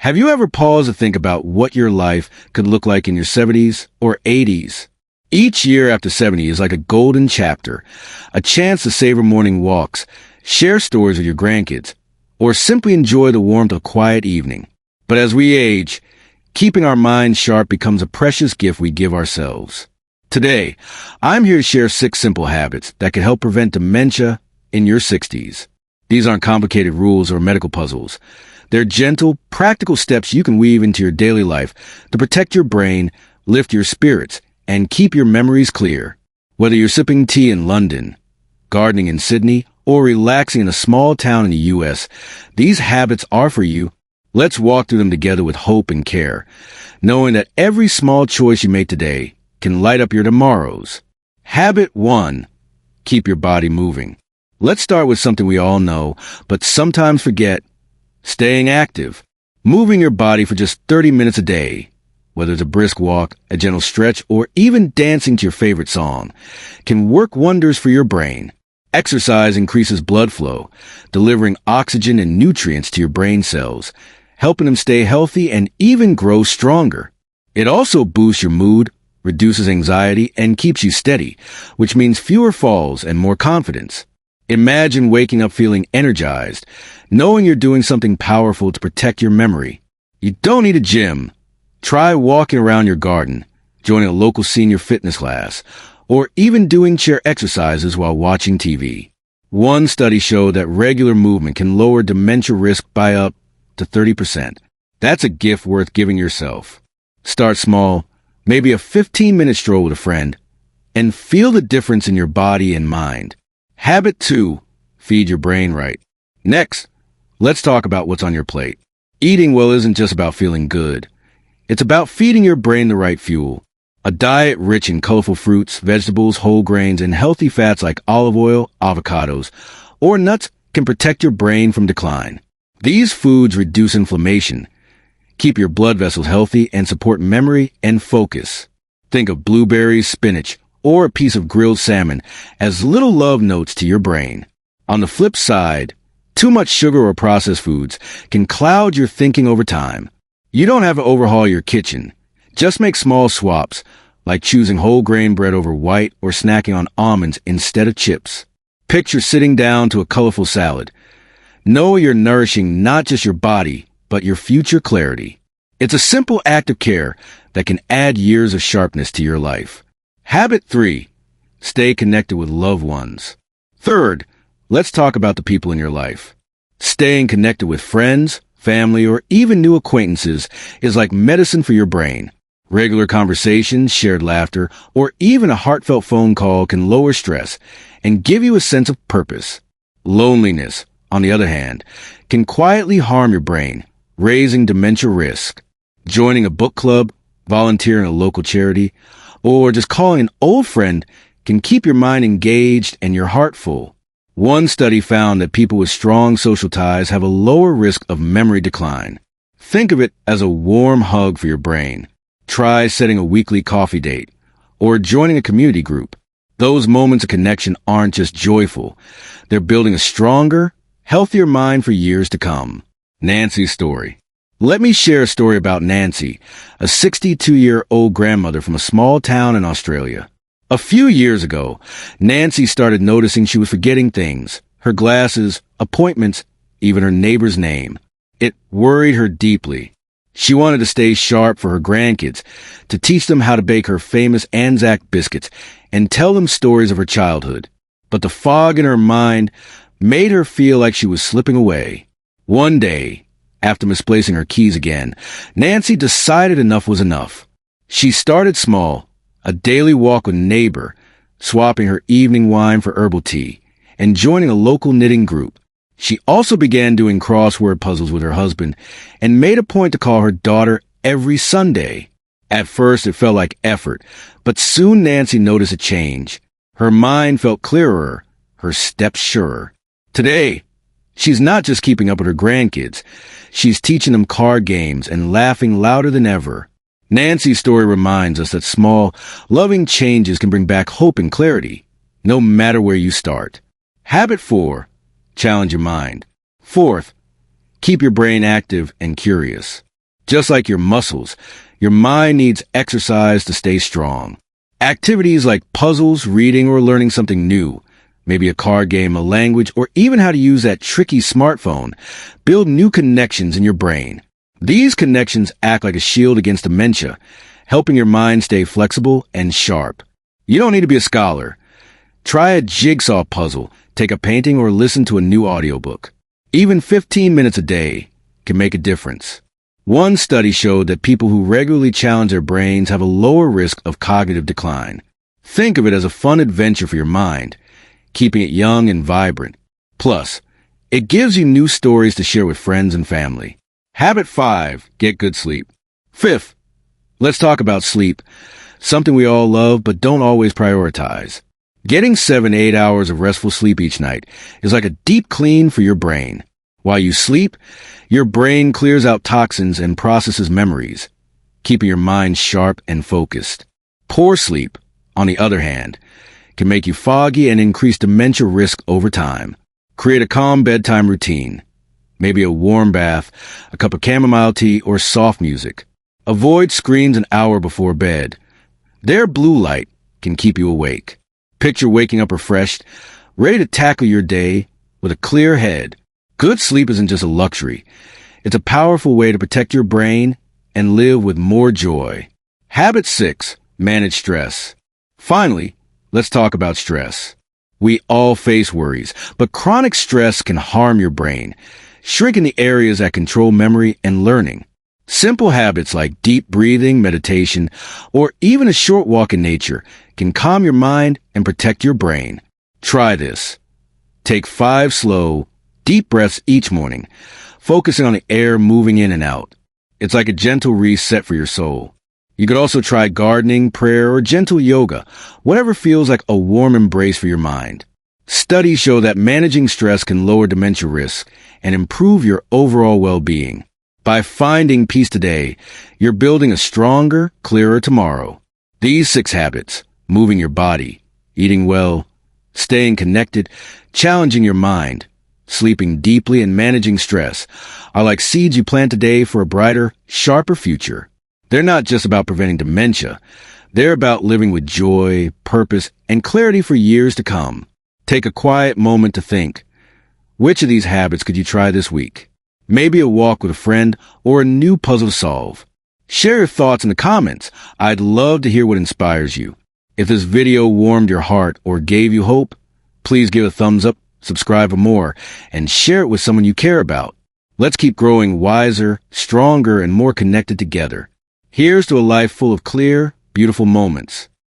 Have you ever paused to think about what your life could look like in your 70s or 80s? Each year after 70 is like a golden chapter, a chance to savor morning walks, share stories with your grandkids, or simply enjoy the warmth of a quiet evening. But as we age, keeping our minds sharp becomes a precious gift we give ourselves. Today, I'm here to share 6 simple habits that can help prevent dementia in your 60s. These aren't complicated rules or medical puzzles. They're gentle, practical steps you can weave into your daily life to protect your brain, lift your spirits, and keep your memories clear. Whether you're sipping tea in London, gardening in Sydney, or relaxing in a small town in the U.S., these habits are for you. Let's walk through them together with hope and care, knowing that every small choice you make today can light up your tomorrows. Habit 1. Keep your body moving. Let's start with something we all know, but sometimes forget: staying active. Moving your body for just 30 minutes a day, whether it's a brisk walk, a gentle stretch, or even dancing to your favorite song, can work wonders for your brain. Exercise increases blood flow, delivering oxygen and nutrients to your brain cells, helping them stay healthy and even grow stronger. It also boosts your mood, reduces anxiety, and keeps you steady, which means fewer falls and more confidence. Imagine waking up feeling energized, knowing you're doing something powerful to protect your memory. You don't need a gym. Try walking around your garden, joining a local senior fitness class, or even doing chair exercises while watching TV. One study showed that regular movement can lower dementia risk by up to 30%. That's a gift worth giving yourself. Start small, maybe a 15-minute stroll with a friend, and feel the difference in your body and mind. Habit 2. Feed your brain right. Next, let's talk about what's on your plate. Eating well isn't just about feeling good. It's about feeding your brain the right fuel. A diet rich in colorful fruits, vegetables, whole grains, and healthy fats like olive oil, avocados, or nuts can protect your brain from decline. These foods reduce inflammation, keep your blood vessels healthy, and support memory and focus. Think of blueberries, spinach, or a piece of grilled salmon as little love notes to your brain. On the flip side, too much sugar or processed foods can cloud your thinking over time. You don't have to overhaul your kitchen. Just make small swaps, like choosing whole grain bread over white or snacking on almonds instead of chips. Picture sitting down to a colorful salad. Know you're nourishing not just your body, but your future clarity. It's a simple act of care that can add years of sharpness to your life. Habit 3. Stay connected with loved ones. Third, let's talk about the people in your life. Staying connected with friends, family, or even new acquaintances is like medicine for your brain. Regular conversations, shared laughter, or even a heartfelt phone call can lower stress and give you a sense of purpose. Loneliness, on the other hand, can quietly harm your brain, raising dementia risk. Joining a book club, volunteering at a local charity, or just calling an old friend can keep your mind engaged and your heart full. One study found that people with strong social ties have a lower risk of memory decline. Think of it as a warm hug for your brain. Try setting a weekly coffee date or joining a community group. Those moments of connection aren't just joyful. They're building a stronger, healthier mind for years to come. Nancy's story. Let me share a story about Nancy, a 62-year-old grandmother from a small town in Australia. A few years ago, Nancy started noticing she was forgetting things: her glasses, appointments, even her neighbor's name. It worried her deeply. She wanted to stay sharp for her grandkids, to teach them how to bake her famous Anzac biscuits and tell them stories of her childhood. But the fog in her mind made her feel like she was slipping away. One day, after misplacing her keys again, Nancy decided enough was enough. She started small, a daily walk with a neighbor, swapping her evening wine for herbal tea, and joining a local knitting group. She also began doing crossword puzzles with her husband and made a point to call her daughter every Sunday. At first, it felt like effort, but soon Nancy noticed a change. Her mind felt clearer, her steps surer. Today, she's not just keeping up with her grandkids. She's teaching them card games and laughing louder than ever. Nancy's story reminds us that small, loving changes can bring back hope and clarity, no matter where you start. Habit 4. Challenge your mind. Fourth, keep your brain active and curious. Just like your muscles, your mind needs exercise to stay strong. Activities like puzzles, reading, or learning something new, maybe a card game, a language, or even how to use that tricky smartphone, build new connections in your brain. These connections act like a shield against dementia, helping your mind stay flexible and sharp. You don't need to be a scholar. Try a jigsaw puzzle, take a painting, or listen to a new audiobook. Even 15 minutes a day can make a difference. One study showed that people who regularly challenge their brains have a lower risk of cognitive decline. Think of it as a fun adventure for your mind, keeping it young and vibrant. Plus, it gives you new stories to share with friends and family. Habit 5, get good sleep. 5th, let's talk about sleep, something we all love but don't always prioritize. Getting 7 to 8 hours of restful sleep each night is like a deep clean for your brain. While you sleep, your brain clears out toxins and processes memories, keeping your mind sharp and focused. Poor sleep, on the other hand, can make you foggy and increase dementia risk over time. Create a calm bedtime routine. Maybe a warm bath, a cup of chamomile tea, or soft music. Avoid screens an hour before bed. Their blue light can keep you awake. Picture waking up refreshed, ready to tackle your day with a clear head. Good sleep isn't just a luxury. It's a powerful way to protect your brain and live with more joy. Habit 6, manage stress. Finally, let's talk about stress. We all face worries, but chronic stress can harm your brain, shrinking the areas that control memory and learning. Simple habits like deep breathing, meditation, or even a short walk in nature can calm your mind and protect your brain. Try this. Take 5 slow, deep breaths each morning, focusing on the air moving in and out. It's like a gentle reset for your soul. You could also try gardening, prayer, or gentle yoga, whatever feels like a warm embrace for your mind. Studies show that managing stress can lower dementia risk and improve your overall well-being. By finding peace today, you're building a stronger, clearer tomorrow. These 6 habits, moving your body, eating well, staying connected, challenging your mind, sleeping deeply, and managing stress, are like seeds you plant today for a brighter, sharper future. They're not just about preventing dementia. They're about living with joy, purpose, and clarity for years to come. Take a quiet moment to think. Which of these habits could you try this week? Maybe a walk with a friend or a new puzzle to solve. Share your thoughts in the comments. I'd love to hear what inspires you. If this video warmed your heart or gave you hope, please give a thumbs up, subscribe for more, and share it with someone you care about. Let's keep growing wiser, stronger, and more connected together. Here's to a life full of clear, beautiful moments.